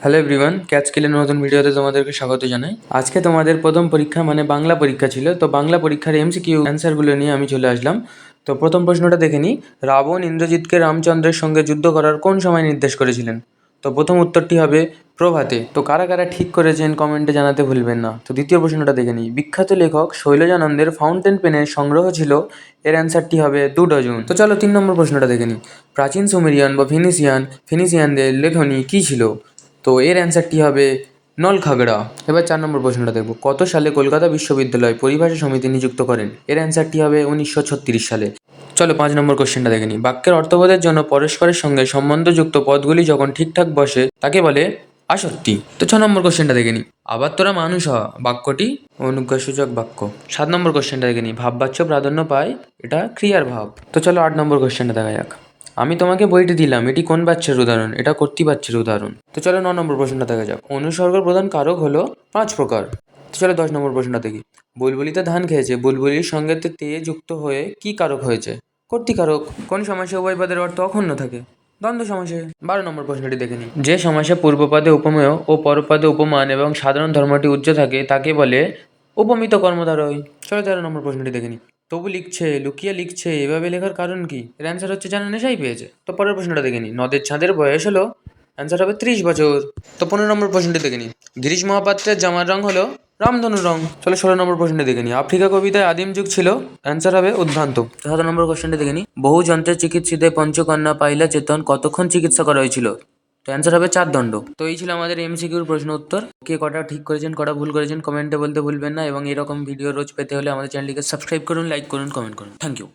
Hello everyone, catch স্কিলের নতুন ভিডিওতে তোমাদেরকে স্বাগত জানাই। আজকে তোমাদের প্রথম পরীক্ষা মানে বাংলা পরীক্ষা ছিল। তো বাংলা পরীক্ষার এমসিকিউ অ্যান্সারগুলো নিয়ে আমি চলে আসলাম। তো প্রথম প্রশ্নটা দেখে নিই, রাবণ ইন্দ্রজিৎকে রামচন্দ্রের সঙ্গে যুদ্ধ করার কোন সময় নির্দেশ করেছিলেন? তো প্রথম উত্তরটি হবে প্রভাতে। তো কারা কারা ঠিক করেছেন কমেন্টে জানাতে ভুলবেন না। তো দ্বিতীয় প্রশ্নটা দেখে নিই, বিখ্যাত লেখক শৈলজানন্দের ফাউন্টেন পেনের সংগ্রহ ছিল, এর অ্যান্সারটি হবে 2 ডজন। তো চলো 3 নম্বর প্রশ্নটা দেখে নিই, প্রাচীন সুমেরিয়ান বা ফিনিসিয়ানদের লেখনী কী ছিল? তো এর অ্যান্সারটি হবে নলখাগড়া। এবার 4 নম্বর প্রশ্নটা দেখব, কত সালে কলকাতা বিশ্ববিদ্যালয় পরিভাষা সমিতি নিযুক্ত করেন? এর অ্যান্সারটি হবে 1936 সালে। চলো 5 নম্বর কোশ্চেনটা দেখে নিই, বাক্যের অর্থবোধের জন্য পরস্পরের সঙ্গে সম্বন্ধযুক্ত পদগুলি যখন ঠিকঠাক বসে তাকে বলে আসক্তি। তো 6 নম্বর কোশ্চেনটা দেখে নিই, আবার তোরা মানুষ হ বাক্যটি অনুজ্ঞাসূচক বাক্য। 7 নম্বর কোশ্চেনটা দেখে নিই, ভাববাচ্য প্রাধান্য পায়, এটা ক্রিয়ার ভাব। তো চলো 8 নম্বর কোশ্চেনটা দেখা যাক, আমি তোমাকে বইটি দিলাম, এটি কোন বাচ্চার উদাহরণ? এটা কর্তৃবাচ্যের উদাহরণ। তো চলো 9 নম্বর প্রশ্নটা দেখা যাক, অনুসর্গ প্রধান কারক হলো 5 প্রকার। তো চলো 10 নম্বর প্রশ্নটা দেখি, বুলবুলিতে ধান খেয়েছে, বুলবুলির সঙ্গে তে যুক্ত হয়ে কি কারক হয়েছে? কর্তৃকারক। কোন সমাসে উভয় পদের অর্থ অক্ষুণ্ণ থাকে? দ্বন্দ্ব সমাসে। 12 নম্বর প্রশ্নটি দেখে নিই, যে সমাসে পূর্বপদে উপমেয় ও পরপদে উপমান এবং সাধারণ ধর্মটি উচ্চ থাকে তাকে বলে উপমিত কর্মধারয়। চলো 13 নম্বর প্রশ্নটি দেখে নিই, তবু লিখছে, লুকিয়ে লিখছে, এভাবে লেখার কারণ কি? এর অ্যান্সার হচ্ছে যেন নেশাই পেয়েছে। তো পরের প্রশ্নটা দেখে নিই, নদের ছাঁদের বয়স হলো, অ্যান্সার হবে 30 বছর। তো 15 নম্বর প্রশ্নটি দেখে নিই, গিরিশ মহাপাত্রের জামার রং হলো রামধনু রং। চলো 16 নম্বর প্রশ্নটি দেখে নিই, আফ্রিকা কবিতায় আদিম যুগ ছিল, অ্যান্সার হবে উদ্ভ্রান্ত। 17 নম্বর কোশ্চেনটি দেখে নিই, বহু যন্ত্রের চিকিৎসিতে পঞ্চকন্যা পাইলা চেতন, কতক্ষণ চিকিৎসা করা হয়েছিল? তো অ্যান্সার হবে 4 দণ্ড। তো এই ছিল আমাদের এমসিকিউর প্রশ্ন উত্তর। কে কটা ঠিক করেছেন কটা ভুল করেছেন কমেন্টে বলতে ভুলবেন না, এবং এরকম ভিডিও রোজ পেতে হলে আমাদের চ্যানেলটিকে সাবস্ক্রাইব করুন, লাইক করুন, কমেন্ট করুন। Thank you.